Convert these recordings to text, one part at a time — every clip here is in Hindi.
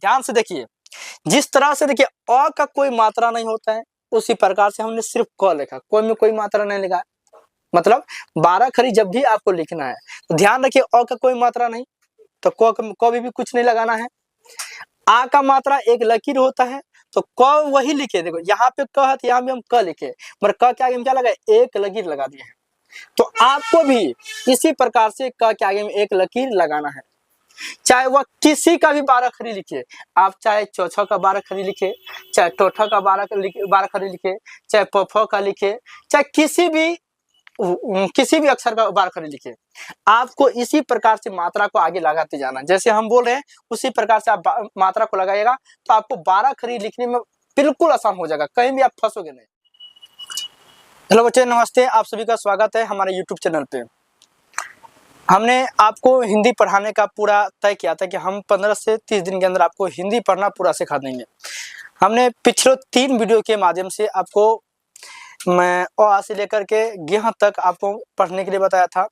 ध्यान से देखिए, जिस तरह से देखिए अ का कोई मात्रा नहीं होता है, उसी प्रकार से हमने सिर्फ क लिखा, कोई में कोई मात्रा नहीं लिखा है। मतलब 12 खड़ी जब भी आपको लिखना है तो ध्यान रखिए अ का कोई मात्रा नहीं, तो क भी कुछ नहीं लगाना है। आ का मात्रा एक लकीर होता है, तो क वही लिखे, देखो यहाँ पे क है तो यहाँ भी हम क लिखे, मगर क के आगे हम क्या लगाए, एक लकीर लगा दिए हैं। तो आपको भी इसी प्रकार से क के आगे में एक लकीर लगाना है, चाहे वह किसी का भी 12 खड़ी लिखे, आप चाहे चौथा का 12 खड़ी लिखे, चाहे टोठा का 12 खड़ी लिखे, चाहे प का लिखे, चाहे किसी भी अक्षर का 12 खड़ी लिखे, आपको इसी प्रकार से मात्रा को आगे लगाते जाना। जैसे हम बोल रहे हैं उसी प्रकार से आप मात्रा को लगाइएगा तो आपको 12 खड़ी लिखने में बिल्कुल आसान हो जाएगा, कहीं भी आप फंसोगे नहीं। हेलो बच्चे, नमस्ते, आप सभी का स्वागत है हमारे यूट्यूब चैनल पे। हमने आपको हिंदी पढ़ाने का पूरा तय किया था कि हम 15 से 30 दिन के अंदर आपको हिंदी पढ़ना पूरा सिखा देंगे। हमने पिछले 3 वीडियो के माध्यम से आपको मैं अ से लेकर के ग तक आपको पढ़ने के लिए बताया था,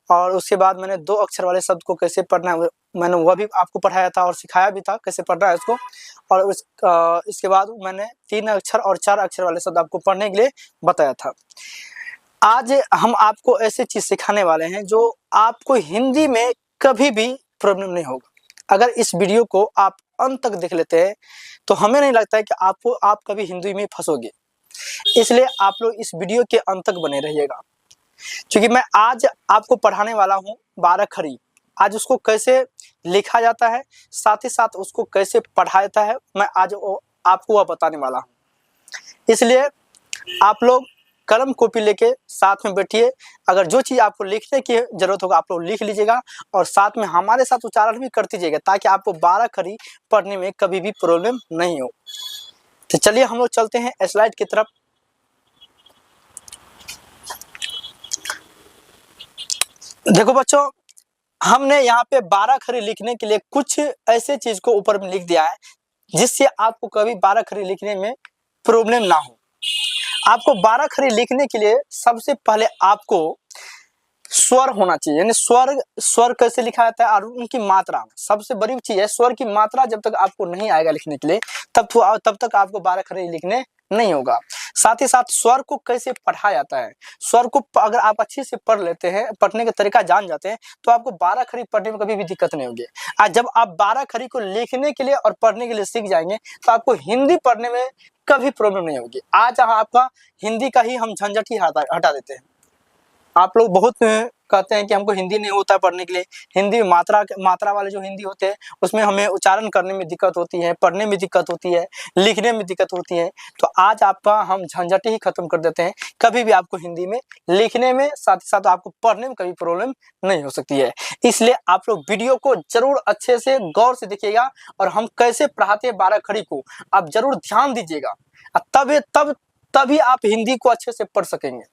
और उसके बाद मैंने 2 अक्षर वाले शब्द को कैसे पढ़ना है मैंने वह भी आपको पढ़ाया था और सिखाया भी था कैसे पढ़ना है इसको। और इसके बाद मैंने 3 अक्षर और 4 अक्षर वाले शब्द आपको पढ़ने के लिए बताया था। आज हम आपको ऐसे चीज सिखाने वाले हैं जो आपको हिंदी में कभी भी प्रॉब्लम नहीं होगा। अगर इस वीडियो को आप अंत तक देख लेते हैं तो हमें नहीं लगता है कि आप कभी हिंदी में फंसोगे, इसलिए आप लोग इस वीडियो के अंत तक बने रहिएगा, क्योंकि मैं आज आपको पढ़ाने वाला हूँ 12 खड़ी। आज उसको कैसे लिखा जाता है, साथ ही साथ उसको कैसे पढ़ा जाता है, मैं आज आपको वह बताने वाला हूँ। इसलिए आप लोग कलम कॉपी लेके साथ में बैठिए। अगर जो चीज़ आपको लिखने की जरूरत होगा आप लोग लिख लीजिएगा, और साथ में हमारे साथ उच्चारण भी करते जाइएगा, ताकि आपको 12 खड़ी पढ़ने में कभी भी प्रॉब्लम नहीं हो। तो चलिए हम लोग चलते हैं स्लाइड की तरफ। देखो बच्चों, हमने यहाँ पे 12 खड़ी लिखने के लिए कुछ ऐसे चीज को ऊपर में लिख दिया है जिससे आपको कभी 12 खड़ी लिखने में प्रॉब्लम ना हो। आपको 12 खड़ी लिखने के लिए सबसे पहले आपको स्वर होना चाहिए, यानी स्वर कैसे लिखा जाता है और उनकी मात्रा सबसे बड़ी चीज है। स्वर की मात्रा जब तक आपको नहीं आएगा लिखने के लिए तब तक आपको 12 खड़ी लिखने नहीं होगा। साथ ही साथ स्वर को कैसे पढ़ा जाता है, स्वर को अगर आप अच्छे से पढ़ लेते हैं, पढ़ने का तरीका जान जाते हैं, तो आपको 12 खड़ी पढ़ने में कभी भी दिक्कत नहीं होगी। आज जब आप 12 खड़ी को लिखने के लिए और पढ़ने के लिए सीख जाएंगे तो आपको हिंदी पढ़ने में कभी प्रॉब्लम नहीं होगी। आज आपका हिंदी का ही हम झंझट ही हटा देते हैं। आप लोग बहुत कहते हैं कि हमको हिंदी नहीं होता है पढ़ने के लिए। हिंदी में मात्रा वाले जो हिंदी होते हैं उसमें हमें उच्चारण करने में दिक्कत होती है, पढ़ने में दिक्कत होती है, लिखने में दिक्कत होती है। तो आज आपका हम झंझट ही खत्म कर देते हैं। कभी भी आपको हिंदी में लिखने में, साथ ही साथ आपको पढ़ने में कभी प्रॉब्लम नहीं हो सकती है। इसलिए आप लोग वीडियो को जरूर अच्छे से गौर से देखिएगा, और हम कैसे पढ़ाते हैं 12 खड़ी को आप जरूर ध्यान दीजिएगा। तभी आप हिंदी को अच्छे से पढ़ सकेंगे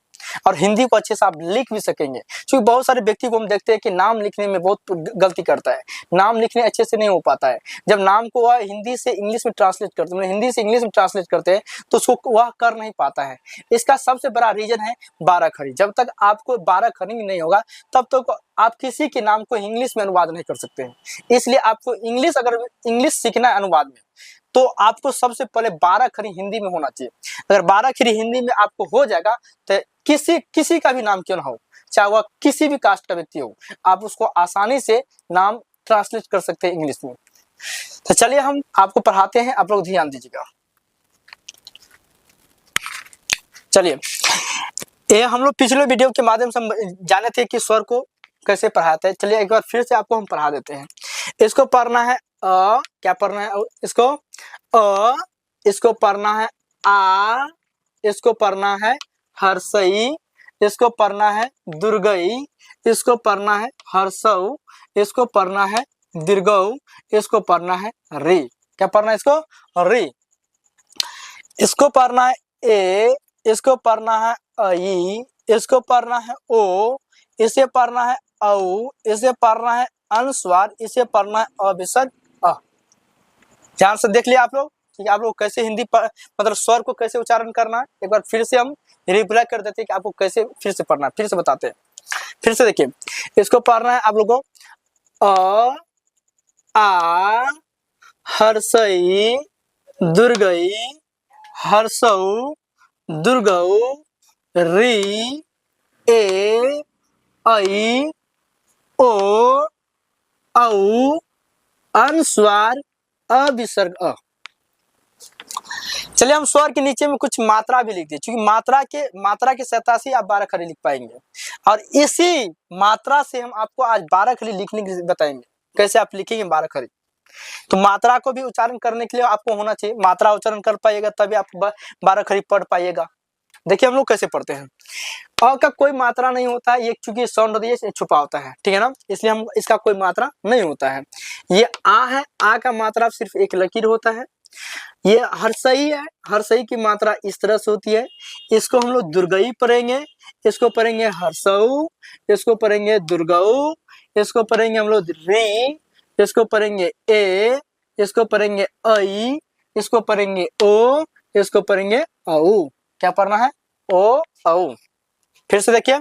और हिंदी को अच्छे से आप लिख भी सकेंगे। क्योंकि बहुत सारे व्यक्ति को हम देखते हैं कि नाम लिखने में बहुत गलती करता है, नाम लिखने अच्छे से नहीं हो पाता है। जब नाम को वह हिंदी से इंग्लिश में ट्रांसलेट करते हैं, हिंदी से इंग्लिश में ट्रांसलेट करते हैं, तो उसको वह कर नहीं पाता है। इसका सबसे बड़ा रीजन है 12 खड़ी। जब तक आपको 12 खड़ी नहीं होगा तब तक आप किसी के नाम को इंग्लिश में अनुवाद नहीं कर सकते हैं। इसलिए आपको अगर इंग्लिश सीखना है अनुवाद में, तो आपको सबसे पहले 12 खड़ी हिंदी में होना चाहिए। अगर 12 खड़ी हिंदी में आपको हो जाएगा तो किसी का भी नाम क्यों ना हो, चाहे वह किसी भी कास्ट का व्यक्ति हो, आप उसको आसानी से नाम ट्रांसलेट कर सकते हैं इंग्लिश में। तो चलिए हम आपको पढ़ाते हैं, आप लोग ध्यान दीजिएगा। चलिए, ये हम लोग पिछले वीडियो के माध्यम से जाने थे कि स्वर को कैसे पढ़ाते हैं। चलिए एक बार फिर से आपको हम पढ़ा देते हैं। इसको पढ़ना है क्या पढ़ना है, इसको पढ़ना है आ, इसको पढ़ना है हर्षई, इसको पढ़ना है दुर्गई, इसको पढ़ना है हर्षऊ, इसको पढ़ना है दीर्घऊ, इसको पढ़ना है री। क्या पढ़ना है इसको, री। इसको पढ़ना है ए, इसको पढ़ना है आई, इसको पढ़ना है ओ, इसे पढ़ना है औ, इसे पढ़ना है अनुस्वार, इसे पढ़ना है अभिसर्ग अ। ध्यान से देख लिया आप लोग कि आप लोग कैसे हिंदी मतलब स्वर को कैसे उच्चारण करना है। एक बार फिर से हम रिप्लाई कर देते हैं कि आपको कैसे फिर से पढ़ना है, फिर से बताते हैं। फिर से देखिए, इसको पढ़ना है आप लोगों को अ, आ, हर्षई दुर्गई हर्षऊ दुर्गऊ री ए ऐ ओ औ अनुस्वार अविसर्ग अ। चलिए हम स्वर के नीचे में कुछ मात्रा भी लिख दिए, क्योंकि मात्रा के 87 आप 12 खड़ी लिख पाएंगे, और इसी मात्रा से हम आपको आज 12 खड़ी लिखने की बताएंगे, कैसे आप लिखेंगे 12 खड़ी। तो मात्रा को भी उच्चारण करने के लिए आपको होना चाहिए, मात्रा उच्चारण कर पाइएगा तभी आप 12 खड़ी पढ़ पाइएगा। देखिए हम लोग कैसे पढ़ते हैं। अ का कोई मात्रा नहीं होता है, ये चूंकि साउंड होती है छुपा होता है, ठीक है ना, इसलिए हम इसका कोई मात्रा नहीं होता है। ये आ है, आ का मात्रा सिर्फ एक लकीर होता है। ये हर्षई है, हर्षई की मात्रा इस तरह से होती है, इसको हम लोग दुर्गई पढ़ेंगे, इसको पढ़ेंगे हर्षऊ, इसको पढ़ेंगे दुर्गऊ, इसको पढ़ेंगे हम लोग री, इसको पढ़ेंगे ए, इसको पढ़ेंगे ऐ, इसको पढ़ेंगे ओ, इसको पढ़ेंगे औ। क्या पढ़ना है? ओ औ। फिर से देखिए,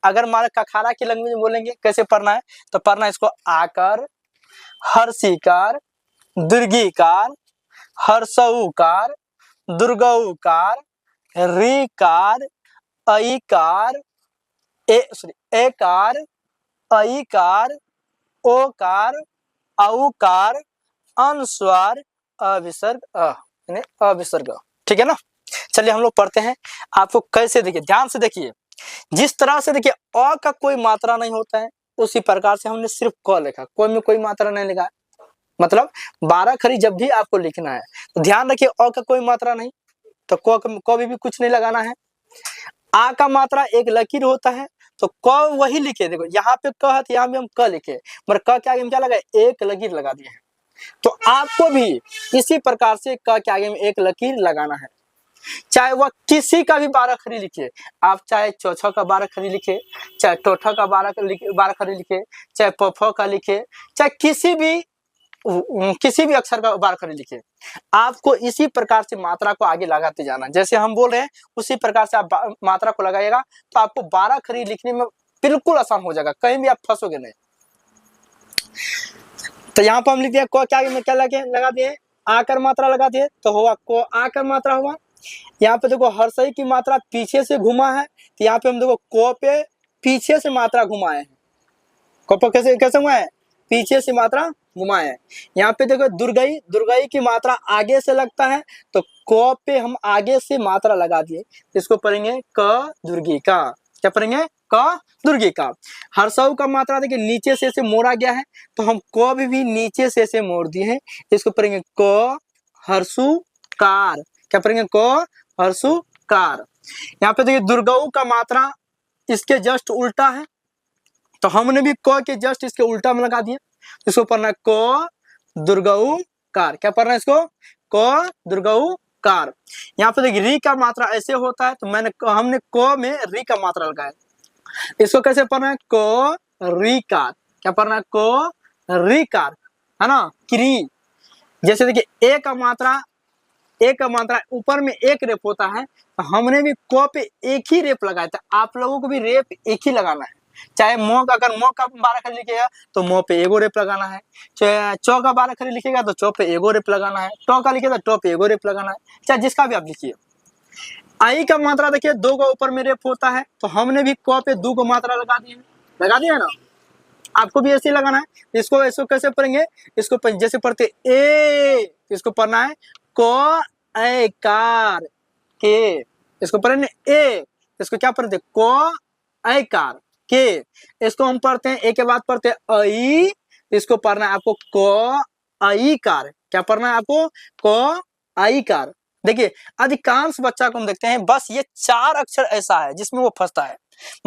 अगर हमारे कखारा की लैंग्वेज में बोलेंगे कैसे पढ़ना है, तो पढ़ना है इसको आकर, हर्षिकार, दुर्गीकार, हर्षऊकार, दुर्गऊकार, रीकार, ऐकार, एकार, ऐकार, ओकार, औकार, अनुस्वार अविसर्ग अ, यानी अविसर्ग। ठीक है ना। चलिए हम लोग पढ़ते हैं, आपको कैसे, देखिए ध्यान से देखिए, जिस तरह से देखिए अ का कोई मात्रा नहीं होता है, उसी प्रकार से हमने सिर्फ क लिखा, कोई में कोई मात्रा नहीं लिखा। मतलब 12 खड़ी जब भी आपको लिखना है तो ध्यान रखिए अ का कोई मात्रा नहीं, तो क भी कुछ नहीं लगाना है। आ का मात्रा एक लकीर होता है, तो क वही लिखे, देखो यहाँ पे क है तो यहाँ भी हम क लिखे, मगर क के आगे में क्या लगा, एक लकीर लगा दिए हैं। तो आपको भी इसी प्रकार से क के आगे में एक लकीर लगाना है, चाहे वह किसी का भी 12 खड़ी लिखिए, आप चाहे चौथा का 12 खड़ी लिखे, चाहे टोठा का 12 खड़ी लिखे, चाहे पफ का लिखे, चाहे किसी भी अक्षर का 12 खड़ी लिखे, आपको इसी प्रकार से मात्रा को आगे लगाते जाना। जैसे हम बोल रहे हैं उसी प्रकार से आप मात्रा को लगाइएगा, तो आपको 12 खड़ी लिखने में बिल्कुल आसान हो जाएगा, कहीं भी आप फंसोगे नहीं। तो यहाँ पर हम लिख दिया क के आगे में क्या लगा दिए, आकर मात्रा लगा दिए, तो हुआ को आकर मात्रा हुआ। यहाँ पे देखो हर्षई की मात्रा पीछे से घुमा है, तो यहाँ पे हम देखो को पे पीछे से मात्रा घुमाए हैं, को पे कैसे हुआ है, पीछे से मात्रा घुमाए हैं। यहाँ पे देखो दुर्गई की मात्रा आगे से लगता है, तो को पे हम आगे से मात्रा लगा दिए, इसको पढ़ेंगे क दुर्गी का। क्या पढ़ेंगे? क दुर्गी का। हर्षऊ का मात्रा देखिए नीचे से मोड़ा गया है, तो हम को भी नीचे से मोड़ दिए हैं, इसको पढ़ेंगे क हर्षु कार। क्या पढ़ेंगे? क हर्षु कार। यहाँ पे देखिए दुर्गऊ का मात्रा इसके जस्ट उल्टा है, तो हमने भी क के जस्ट इसके उल्टा में लगा दिया, इसको पढ़ना है क दुर्गऊ कार। क्या पढ़ना है इसको? क दुर्गऊ कार। यहाँ पे देखिए री का मात्रा ऐसे होता है, तो हमने क में री का मात्रा लगाया, इसको कैसे पढ़ना है? क री कार। क्या पढ़ना है? क री कार, है ना, क्री। जैसे देखिए ए का मात्रा ऊपर में एक रेप होता है, तो हमने भी क पे एक ही रेप लगाया था, आप लोगों को भी रेप एक ही लगाना है। चाहे अगर मो का 12 खड़ी लिखेगा तो मो पे एगो रेप लगाना है, चाहे चौ का 12 खड़ी लिखेगा तो चौ पे एगो रेप लगाना है, टो का लिखेगा तो टो पे एगो रेप लगाना है, चाहे जिसका भी आप लिखिए। आई का मात्रा देखिए 2 का ऊपर में रेप होता है, तो हमने भी क पे 2 को मात्रा लगा दिया ना, आपको भी ऐसे ही लगाना है। इसको कैसे पढ़ेंगे? इसको जैसे पढ़ते ए, इसको पढ़ना है क ए कार के, इसको पढ़ेंगे ए, इसको क्या पढ़ते? क ए कार के। इसको हम पढ़ते हैं ए के बाद पढ़ते हैं ऐ, इसको पढ़ना है आपको क ऐ कार। क्या पढ़ना है आपको? क ऐ कार। देखिए अधिकांश बच्चा को हम देखते हैं बस ये 4 अक्षर ऐसा है जिसमें वो फंसता है,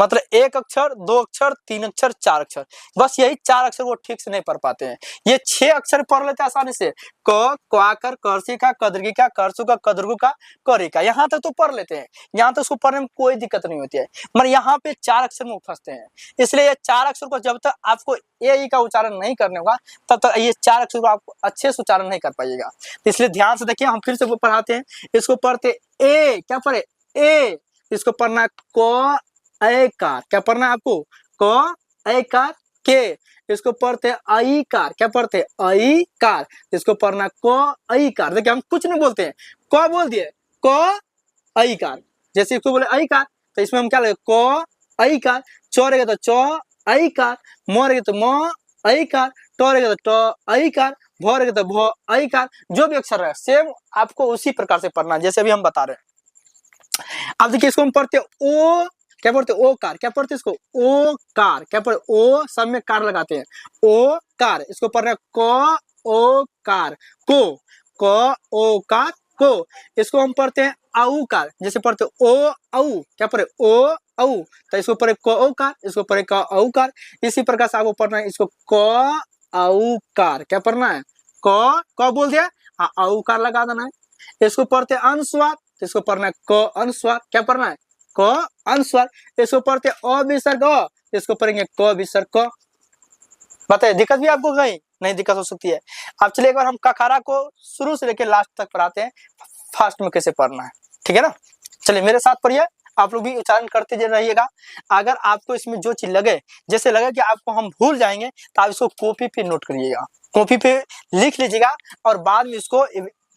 मतलब 1 अक्षर, 2 अक्षर, 3 अक्षर, 4 अक्षर, बस यही 4 अक्षर वो ठीक से नहीं पढ़ पाते हैं। ये 6 अक्षर पढ़ लेते हैं आसानी से, क, क्वाकर, कर्सी का, कदरगी का, करसु का, कदरगु का, करी का, यहाँ तक तो पढ़ लेते हैं, यहाँ तक उसको पढ़ने में कोई दिक्कत नहीं होती है, मगर यहाँ पे 4 अक्षर में फंसते हैं। इसलिए ये 4 अक्षर को जब तक आपको ए का उच्चारण नहीं करने होगा तब तक ये 4 अक्षर को आप अच्छे से उच्चारण नहीं कर पाइएगा। तो इसलिए ध्यान से देखिए, हम फिर से वो पढ़ाते हैं, इसको पढ़ते ए, क्या पढ़े? ए, इसको पढ़ना है क ए कार। क्या पढ़ना है आपको? क ए कार के, इसको पढ़ते हैं आई कार, क्या पढ़ते हैं आई कार, इसको पढ़ना क आई कार। देखिए हम कुछ नहीं बोलते हैं, क बोल दिए क आई कार, जैसे इसको बोले आई कार तो इसमें हम क्या लगे क आई कार, च रहेगा तो च आई कार, म रहेगा तो म आई कार, ट रहेगा तो ट आई कार, भ रहेगा तो भ आई कार, जो भी अक्षर है सेम आपको उसी प्रकार से पढ़ना जैसे अभी हम बता रहे हैं। अब देखिए इसको हम पढ़ते ओ, क्या पढ़ते ओ कार, क्या पढ़ते इसको ओ कार, क्या पढ़ते ओ, सब में कार लगाते हैं ओ कार, इसको पढ़ना क ओ कार को, क ओ कार को, इसको हम पढ़ते हैं आउ कार, जैसे पढ़ते ओ आउ, क्या पढ़े ओ आउ, तो इसको पढ़े क ओ कार, इसको पढ़े क आउ कार। इसी प्रकार से आपको पढ़ना है इसको क आउ कार, क्या पढ़ना है क बोल दिया आउ कार लगा देना है। इसको पढ़ते अनुस्वार, तो इसको पढ़ना है क अनुस्वार, क्या पढ़ना है क अनुस्वार। इसको पढ़ते अ विसर्ग अ, इसको पढ़ेंगे क विसर्ग क। बताइए दिक्कत भी आपको कहीं नहीं दिक्कत हो सकती है। अब चलिए एक बार हम ककारा को शुरू से लेकर लास्ट तक पढ़ाते हैं, फास्ट में कैसे पढ़ना है, ठीक है ना। चलिए मेरे साथ पढ़िए, आप लोग भी उच्चारण करते रहिएगा। अगर आपको इसमें जो चीज लगे, जैसे लगे कि आपको हम भूल जाएंगे तो आप इसको कॉपी पे नोट करिएगा, कॉपी पे लिख लीजिएगा और बाद में इसको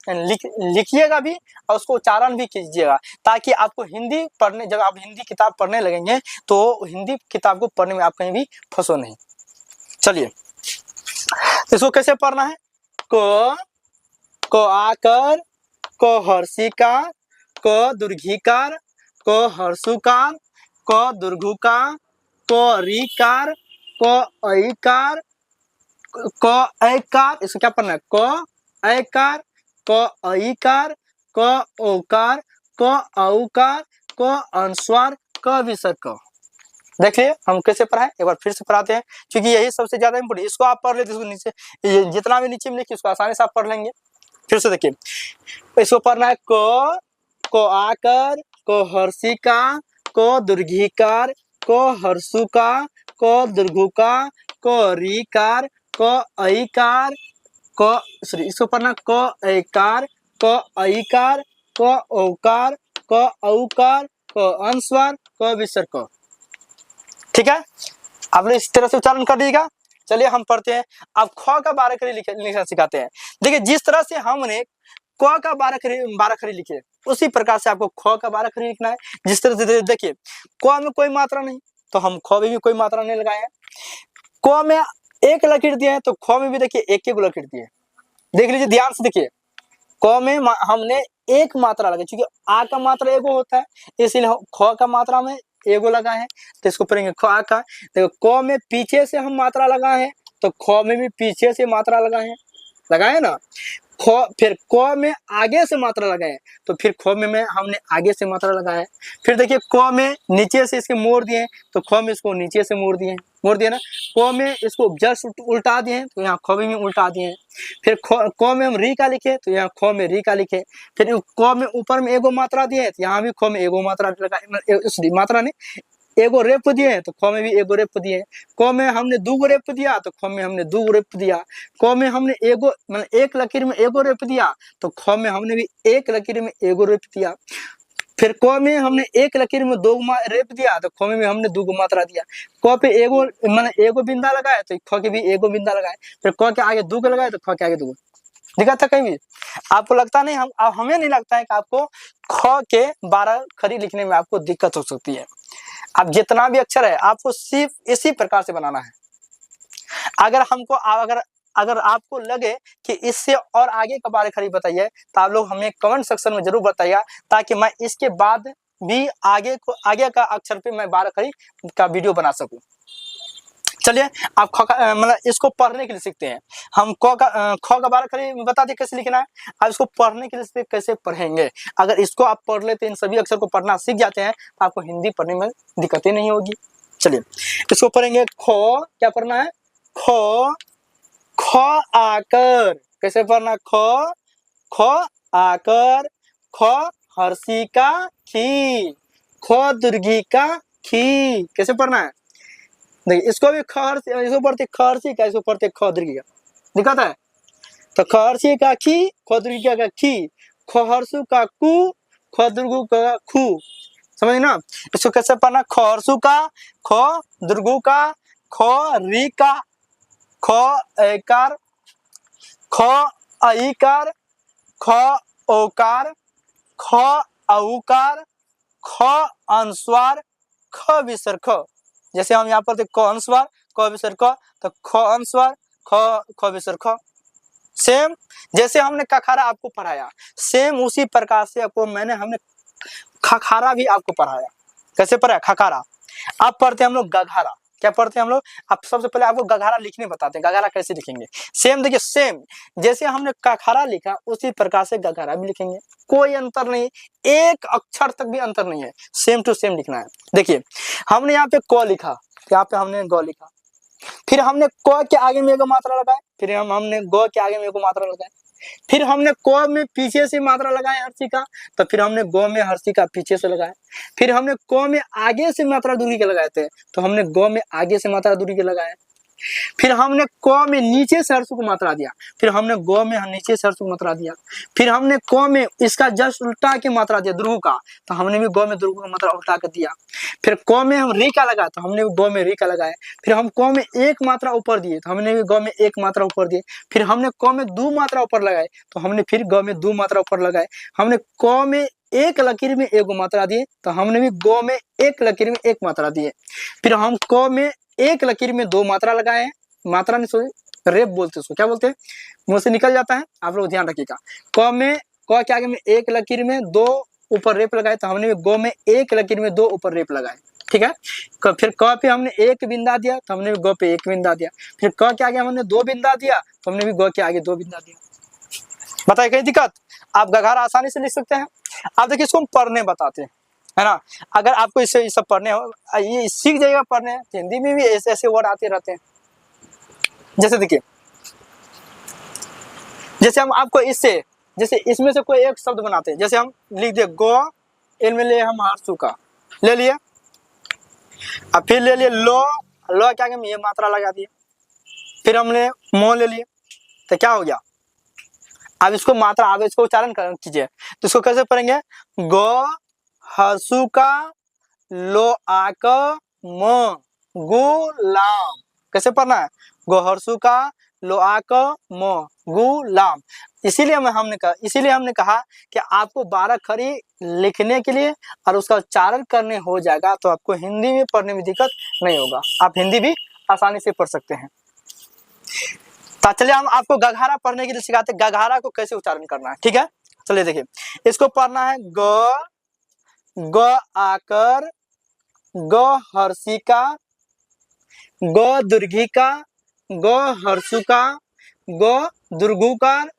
लिखिएगा भी और उसको उच्चारण भी कीजिएगा, ताकि आपको हिंदी पढ़ने, जब आप हिंदी किताब पढ़ने लगेंगे तो हिंदी किताब को पढ़ने में आप कहीं भी फंसो नहीं। चलिए इसको कैसे पढ़ना है, क आकर, क हर्षिकार, क दुर्घिकार, क हर्षुकार, क दुर्घुकार, क रीकार, क ऐकार, क ऐकार, इसको क्या पढ़ना है क ऐकार, क ऐकार, क ओकार, क औकार, क अनुस्वार, क विसर्ग क। देखिए हम कैसे पढ़ाएं, एक बार फिर से पढ़ाते हैं क्योंकि यही सबसे ज्यादा इंपोर्टेंट। इसको आप पढ़ लेते, इसको नीचे जितना भी नीचे में लिखिए उसको आसानी से आप पढ़ लेंगे। फिर से देखिए इसको पढ़ना है क आकर, क हर्षिका, क दुर्घिकार, क हर्षुका, क दुर्घुका, क रीकार, क ऐकार, इसको पढ़ना क ऐकार, क ऐकार, क औकार, क औकार, क अनुस्वार, क विसर्ग क। ठीक है, आप लोग इस तरह से उच्चारण कर दीजिएगा। चलिए हम पढ़ते हैं, अब ख का 12 खड़ी लिखना सिखाते हैं। देखिए जिस तरह से हमने क का 12 खड़ी लिखे उसी प्रकार से आपको ख का 12 खड़ी लिखना है। जिस तरह से देखिए क में कोई मात्रा नहीं तो हम ख में भी कोई मात्रा नहीं लगाए हैं, क में एक लकीर दिए हैं तो ख में भी देखिए एक एक लकीर दिए। देख लीजिए ध्यान से, देखिए क में हमने एक मात्रा लगा, क्योंकि आ का मात्रा एगो होता है इसीलिए ख का मात्रा में एगो लगा है, तो इसको पढ़ेंगे ख का। देखो क में पीछे से हम मात्रा लगाए हैं तो ख में भी पीछे से मात्रा लगाए ना। ख फिर क में आगे से मात्रा लगाए तो फिर ख में हमने आगे से मात्रा लगाए। फिर देखिए क में नीचे से इसके मोड़ दिए तो ख में इसको नीचे से मोड़ दिए ना। क में इसको जस्ट उल्टा दिए तो यहाँ ख में उल्टा दिए। फिर क में हम री का लिखे तो यहाँ ख में री का लिखे। फिर क में ऊपर में एगो मात्रा दिए तो यहाँ भी ख में एगो मात्रा लगाए, मात्रा नहीं एगो रेप दिए तो ख में भी एगो रेप दिए। क में हमने दूगो रेप दिया तो ख में हमने दूगो रेप दिया। क में हमने एगो मतलब एक लकीर में एगो रेप दिया तो ख में हमने भी एक लकीर में एगो रेप दिया। फिर क में हमने एक लकीर में दो रेप दिया तो ख में भी हमने दूगो मात्रा दिया। क पे एगो मतलब एगो बिंदा लगाए तो ख के भी एगो बिंदा लगाए। फिर क के आगे दूगो लगाए तो ख के आगे दूगो। दिखा था कहीं भी? आपको लगता नहीं, हमें नहीं लगता है कि आपको ख के 12 खड़ी लिखने में आपको दिक्कत हो सकती है। अब जितना भी अक्षर है आपको सिर्फ इसी प्रकार से बनाना है। अगर आपको लगे कि इससे और आगे का 12 खड़ी बताइए तो आप लोग हमें कमेंट सेक्शन में जरूर बताइए, ताकि मैं इसके बाद भी आगे का अक्षर पे मैं 12 खड़ी का वीडियो बना सकूं। चलिए आप मतलब इसको पढ़ने के लिए सीखते हैं। हम ख का 12 खड़ी बता दिए कैसे लिखना है। अब इसको पढ़ने के लिए कैसे पढ़ेंगे। अगर इसको आप पढ़ लेते, इन सभी अक्षर को पढ़ना सीख जाते हैं तो आपको हिंदी पढ़ने में दिक्कतें नहीं होगी। चलिए इसको पढ़ेंगे ख, क्या पढ़ना है ख आकर, कैसे पढ़ना ख आकर, ख हर्षिका खी, ख दुर्घिका खी, कैसे पढ़ना है। देखिए इसको भी इसको पढ़ते खर्ची का, इसको पढ़ते खदुर्गी का, दिखाता है तो खर्ची का खी, खदुर्गी का खी, खहरसु का कु, खदुर्गु का खु, समझ ना। इसको कैसे पढ़ना खरसु का ख, दुर्गु का ख री का, ख एकार, ख अईकार, ख ओकार, ख औकार, ख अनुस्वार, ख विसर्ग ख। जैसे हम यहाँ पर थे क अनुस्वार क विसर्ग क, तो ख अनुस्वार ख विसर्ग ख। सेम जैसे हमने कखारा आपको पढ़ाया, सेम उसी प्रकार से आपको हमने खखारा भी आपको पढ़ाया। कैसे पढ़ाया? खखारा। अब पढ़ते हैं हम लोग गघारा। क्या पढ़ते हैं हम लोग? अब सबसे पहले आपको गघारा लिखने बताते हैं, गघारा कैसे लिखेंगे। सेम देखिए, सेम जैसे हमने कखारा लिखा उसी प्रकार से गघारा भी लिखेंगे, कोई अंतर नहीं, एक अक्षर तक भी अंतर नहीं है, सेम टू सेम लिखना है। देखिए हमने यहाँ पे क लिखा, यहाँ पे हमने ग लिखा, फिर हमने क के आगे में एगो मात्रा लगाए, फिर हमने ग के आगे में एगो मात्रा लगाए, फिर हमने क में पीछे से मात्रा लगाए हर्षी का, तो फिर हमने ग में हर्षी का पीछे से लगाए, फिर हमने क में आगे से मात्रा दूरी के लगाए थे, तो हमने ग में आगे से मात्रा दूरी के लगाए, फिर हमने क में नीचे से हर्षु को मात्रा दिया, फिर हमने ग में नीचे से हर्षु को मात्रा दिया, फिर हमने क में इसका जस्ट उल्टा के मात्रा दिया ध्रुव का, तो हमने भी ग में ध्रुव का मात्रा उल्टा कर दिया, फिर क में हम रे का लगाया तो हमने भी ग में रे का लगाया, फिर हम क में एक मात्रा ऊपर दिए तो हमने भी ग में एक मात्रा ऊपर दिए, फिर हमने क में दो मात्रा ऊपर लगाए तो हमने फिर ग में दो मात्रा ऊपर लगाए, हमने क में एक लकीर में एगो मात्रा दिए तो हमने भी ग में एक लकीर में एक मात्रा दिए, फिर हम क में एक लकीर में दो मात्रा लगाए, मात्रा नहीं सोचे रेप बोलते उसको, क्या बोलते हैं, मुंह से निकल जाता है, आप लोग ध्यान रखिएगा। क के आगे में एक लकीर में दो ऊपर रेप लगाए तो हमने ग में एक लकीर में दो ऊपर रेप लगाए, ठीक है। फिर क पे हमने एक बिंदा दिया तो हमने भी ग पे एक बिंदा दिया, फिर क के आगे हमने दो बिंदा दिया तो हमने भी ग के आगे दो बिंदा दिया। बताइए कहीं दिक्कत? आप गघारा आसानी से लिख सकते हैं। आप देखिए इसको हम पढ़ने बताते हैं, है ना। अगर आपको इससे सब पढ़ने हो, ये सीख जाइएगा पढ़ने, हिंदी में भी ऐसे ऐसे वर्ड आते रहते हैं। जैसे देखिए, जैसे हम आपको इससे, जैसे इसमें से कोई एक शब्द बनाते हैं, जैसे हम लिख दे गो, इनमें ले हम हर्षु का ले लिए, अब फिर ले लिए लो, लो क्या हम ये मात्रा लगा दिए, फिर हमने मो ले लिए, तो क्या हो गया? अब इसको मात्रा, आप इसको उच्चारण कीजिए, तो इसको कैसे पढ़ेंगे? गो हर्षु का लो आक म गुलाम। कैसे पढ़ना है? गो हर्षु का लो आक म गुलाम। इसीलिए हमने कहा कि आपको 12 खड़ी लिखने के लिए और उसका उच्चारण करने हो जाएगा तो आपको हिंदी में पढ़ने में दिक्कत नहीं होगा, आप हिंदी भी आसानी से पढ़ सकते हैं। तो चलिए हम आपको गघारा पढ़ने के लिए सिखाते हैं, गघारा को कैसे उच्चारण करना है, ठीक है। चलिए देखिए, इसको पढ़ना है ग आकर, ग हर्षिका, ग दुर्घिका, ग हर्षुका, ग दुर्गुकार,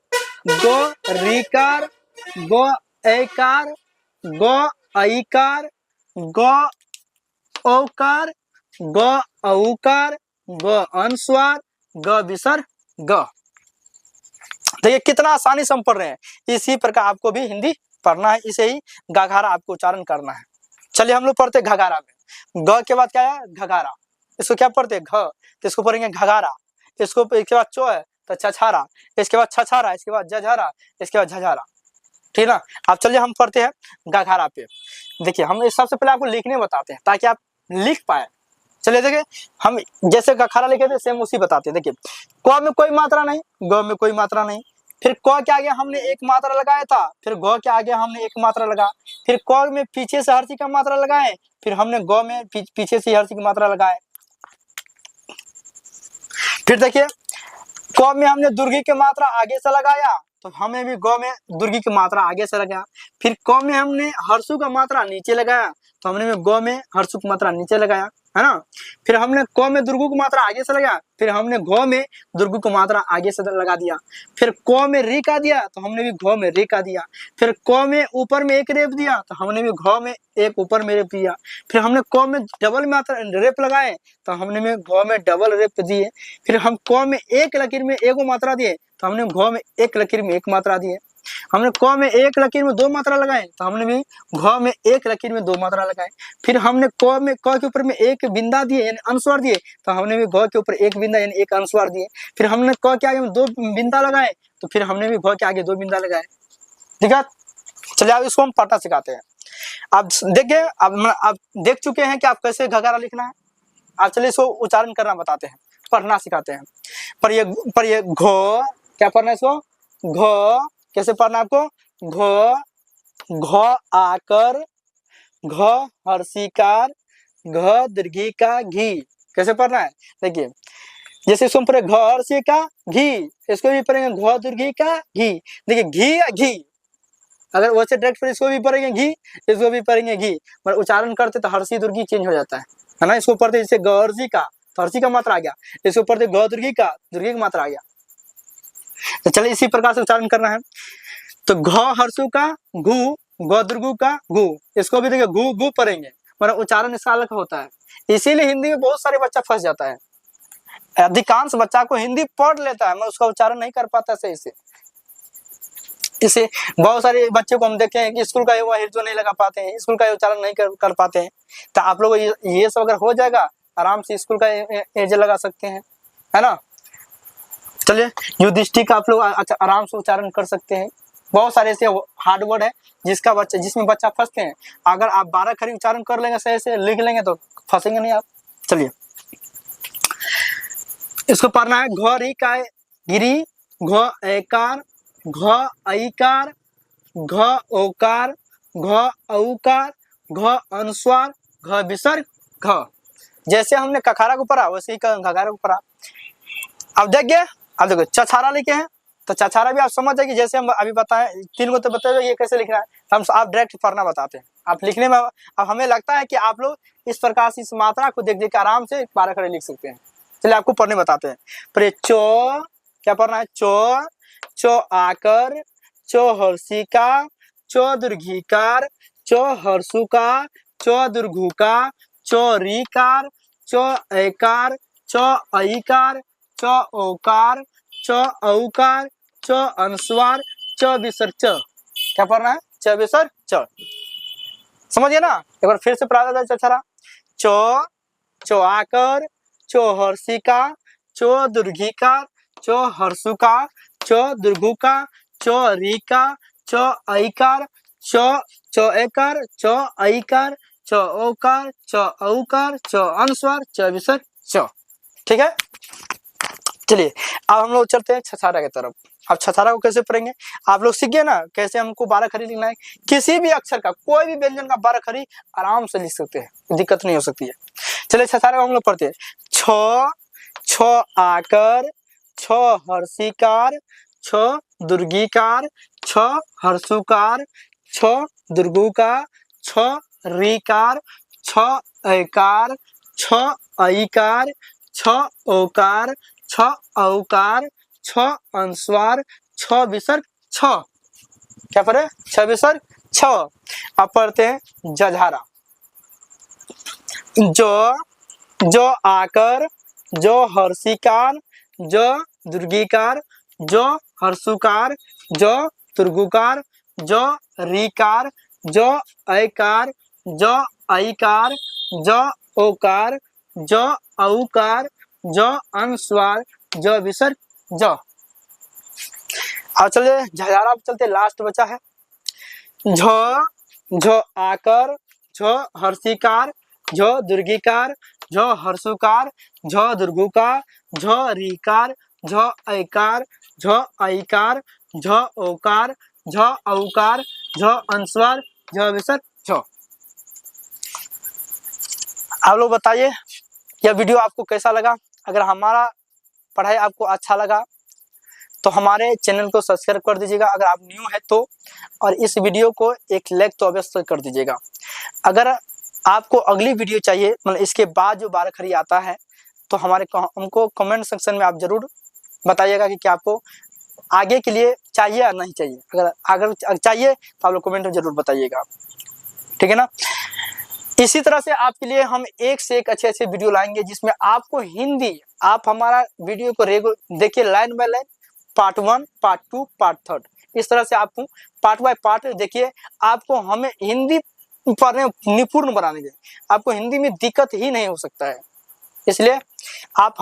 ग रीकार, ग ऐकार, ग ऐकार, ग औकार, ग औकार, ग अनुस्वार, ग विसर्ग ग। देखिए कितना आसानी से हम पढ़ रहे हैं, इसी प्रकार आपको भी हिंदी पढ़ना है, इसे ही गघारा आपको उच्चारण करना है। चलिए हम लोग पढ़ते हैं घघारा में। ग के बाद क्या है? घघारा। इसको क्या पढ़ते हैं? घ, तो इसको पढ़ेंगे घघारा। इसको इसके बाद चो है तो छछारा, इसके बाद छछारा, इसके बाद जझारा, इसके बाद झझारा, ठीक ना। अब चलिए हम पढ़ते हैं घघारा पे। देखिए हम सबसे पहले आपको लिखने बताते हैं ताकि आप लिख पाए। चलिए देखिए, हम जैसे गखारा लिखे थे सेम उसी बताते हैं। देखिए क में कोई मात्रा नहीं, ग में कोई मात्रा नहीं, फिर क के आगे हमने एक मात्रा लगाया था, फिर ग के आगे हमने एक मात्रा लगा, फिर क में पीछे से हर्षी का मात्रा लगाए, फिर हमने ग में पीछे से हर्षी की मात्रा लगाए। फिर देखिए क में हमने दुर्घी की मात्रा आगे से लगाया तो हमें भी ग में दुर्घी की मात्रा आगे से लगाया, फिर क में हमने हर्षु का मात्रा नीचे लगाया तो हमने भी ग में हर्षु की मात्रा नीचे लगाया, है ना। फिर हमने क में दुर्गु की मात्रा आगे से लगाया, फिर हमने घ में दुर्गु की मात्रा आगे से लगा दिया, फिर क में री का दिया तो हमने भी घ में री का दिया, फिर क में ऊपर में एक रेप दिया तो हमने भी घ में एक ऊपर में रेप दिया, फिर हमने क में डबल मात्रा रेप लगाए तो हमने में घ में डबल रेप दिए, फिर हम क में एक लकीर में एगो मात्रा दिए तो हमने घ में एक लकीर में एक मात्रा दिए, हमने क में एक लकीर में दो मात्रा लगाए तो हमने भी घ में एक लकीर में दो मात्रा लगाए, फिर हमने क के ऊपर में एक बिंदा दिए यानी अनुस्वार दिए तो हमने भी घ के ऊपर एक बिंदा यानी एक अनुस्वार दिए, फिर हमने क के आगे में दो बिंदा लगाए तो फिर हमने भी घ के आगे दो बिंदा लगाए, ठीक है। चलिए अब इसको हम पढ़ना सिखाते हैं। आप देखिए, अब देख चुके हैं कि आप कैसे घघारा लिखना है। आप चलिए इसको उच्चारण करना बताते हैं, पढ़ना सिखाते हैं। पर ये घो, क्या पढ़ना है इसको? घो। कैसे पढ़ना है आपको? घो, घ आकर, घ हर्षिकार, घ दीर्घी का घी। कैसे पढ़ना है? देखिए जैसे इसको पढ़े घ हर्षी का घी, इसको भी पढ़ेंगे घ दीर्घी का घी। देखिए घी या घी, अगर वैसे डायरेक्ट फिर इसको भी पढ़ेंगे घी, इसको भी पढ़ेंगे घी, पर उच्चारण करते तो हर्षी दीर्घी चेंज हो जाता है ना। इसको पढ़ते जैसे ग हर्षी का, तो हर्षी का मात्रा आ गया, इसको पढ़ते ग दीर्घी का, दीर्घी का मात्रा आ गया। तो चलिए इसी प्रकार से उच्चारण करना है। तो घ हर्षु का घू, ग दीर्घु का घू, इसको भी देखिए घू घू पढ़ेंगे, मतलब उच्चारण इसका अलग होता है। इसीलिए हिंदी में बहुत सारे बच्चा फंस जाता है। अधिकांश बच्चा को हिंदी पढ़ लेता है, मगर उसका उच्चारण नहीं कर पाता सही से। इसे बहुत सारे बच्चों को हम देखे हैं कि स्कूल का वह जो नहीं लगा पाते हैं, स्कूल का उच्चारण नहीं कर पाते हैं। तो आप लोग ये सब अगर हो जाएगा, आराम से स्कूल का एज लगा सकते हैं, है ना। चलिए युधिष्ठिर का आप लोग आराम से उच्चारण कर सकते हैं। बहुत सारे ऐसे हार्ड वर्ड है जिसमें बच्चा फंसते हैं। अगर आप 12 खड़ी उच्चारण कर लेंगे, सही से लिख लेंगे, तो फंसेंगे नहीं आप। चलिए इसको पढ़ना है। घ री का गिरी, घ एकार, घ ऐकार, घ ओकार, घ औकार, घ अनुस्वार, घ विसर्ग, घ। जैसे हमने कखारा को पढ़ा वैसे ही घगारा को पढ़ा। अब देखिए, अब देखो चछारा लिखे हैं, तो चछारा भी आप समझ जाएगी। जैसे हम अभी बताएं 3 को, तो बताइए ये कैसे लिखना है। हम आप डायरेक्ट पढ़ना बताते हैं, आप लिखने में अब हमें लगता है कि आप लोग इस प्रकार से इस मात्रा को देख के आराम से 12 खड़े लिख सकते हैं। चलिए आपको पढ़ने बताते हैं। पर चो, क्या पढ़ना है? चो, चो आकर, चो हर्षिका, चो दीर्घिकार, चो हर्षुका, चो दीर्घुका, चो रीकार, चो ऐकार, चो ऐकार, चो ओकार, चो औकार, चो अनुस्वार, चो विसर्ग च। क्या पढ़ना है? च विसर्ग च। समझिए ना। एक बार फिर से पढ़ा जाए चछारा। चो, चो आकर, चो हर्षिका, चो दीर्घिकार, चो हर्षुका, चो दीर्घुका, चो रीका, चो ऐकार, चो ऐकार, चो ऐकार, चो ओकार, चो औकार, चो अनुस्वार, चो विसर्ग च। ठीक है। चलिए अब हम लोग चलते हैं छछारा की तरफ। अब छछारा को कैसे पढ़ेंगे आप लोग सीख गए ना, कैसे हमको 12 खड़ी लिखना है। किसी भी अक्षर का, कोई भी व्यंजन का 12 खड़ी आराम से लिख सकते हैं, दिक्कत नहीं हो सकती है। चलिए छछारा को हम लोग पढ़ते हैं। छो, छो आकर, छो हर्षिकार, छो दीर्घिकार, छो हर्षुकार, छो दीर्घुकार, छो रीकार, छो ऐकार, छो ऐकार, छो ओकार, छो औकार, छो अनुस्वार, छो विसर्ग छ। क्या पढ़े? छ विसर्ग छ। अब पढ़ते हैं जझारा। जो आकर, जो हर्षिकार, जो दीर्घिकार, जो हर्षुकार, जो दीर्घुकार, जो रीकार, जो ऐकार, जो ऐकार, जो ओकार, जो औकार, जो अनुस्वार, जो विसर्ग जो। अब चलिए झझारा चलते, लास्ट बचा है। झ आकर, झ हर्षिकार, झ दीर्घिकार, झ हर्षुकार, झ दीर्घुकार, झ रीकार, झ ऐकार, झ ऐकार, झ ओकार, झ औकार, झ अनुस्वार, झ विसर्ग झ। आप लोग बताइए यह वीडियो आपको कैसा लगा। अगर हमारा पढ़ाई आपको अच्छा लगा तो हमारे चैनल को सब्सक्राइब कर दीजिएगा अगर आप न्यू है तो, और इस वीडियो को एक लाइक तो अवश्य कर दीजिएगा। अगर आपको अगली वीडियो चाहिए, मतलब इसके बाद जो 12 खड़ी आता है, तो हमको कमेंट सेक्शन में आप जरूर बताइएगा कि क्या आपको आगे के लिए चाहिए या नहीं चाहिए। अगर चाहिए तो आप लोग कमेंट में जरूर बताइएगा, ठीक है ना। इसी तरह से आपके लिए हम एक से एक अच्छे वीडियो लाएंगे जिसमें आपको हिंदी, आप हमारा वीडियो को रेगुलर देखिए, line by line, part 1, part 2, part 3, इस तरह से आपको पार्ट बाय पार्ट देखिए। आपको हमें हिंदी पढ़ने निपुण बनाने के, आपको हिंदी में दिक्कत ही नहीं हो सकता है। इसलिए आप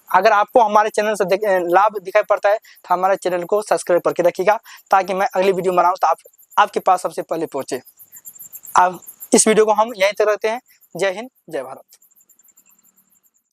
अगर आपको हमारे चैनल से लाभ दिखाई पड़ता है तो हमारे चैनल को सब्सक्राइब करके रखिएगा, ताकि मैं अगली वीडियो बनाऊं तो आपके पास सबसे पहले पहुंचे। अब इस वीडियो को हम यहीं तक रखते हैं। जय हिंद, जय भारत।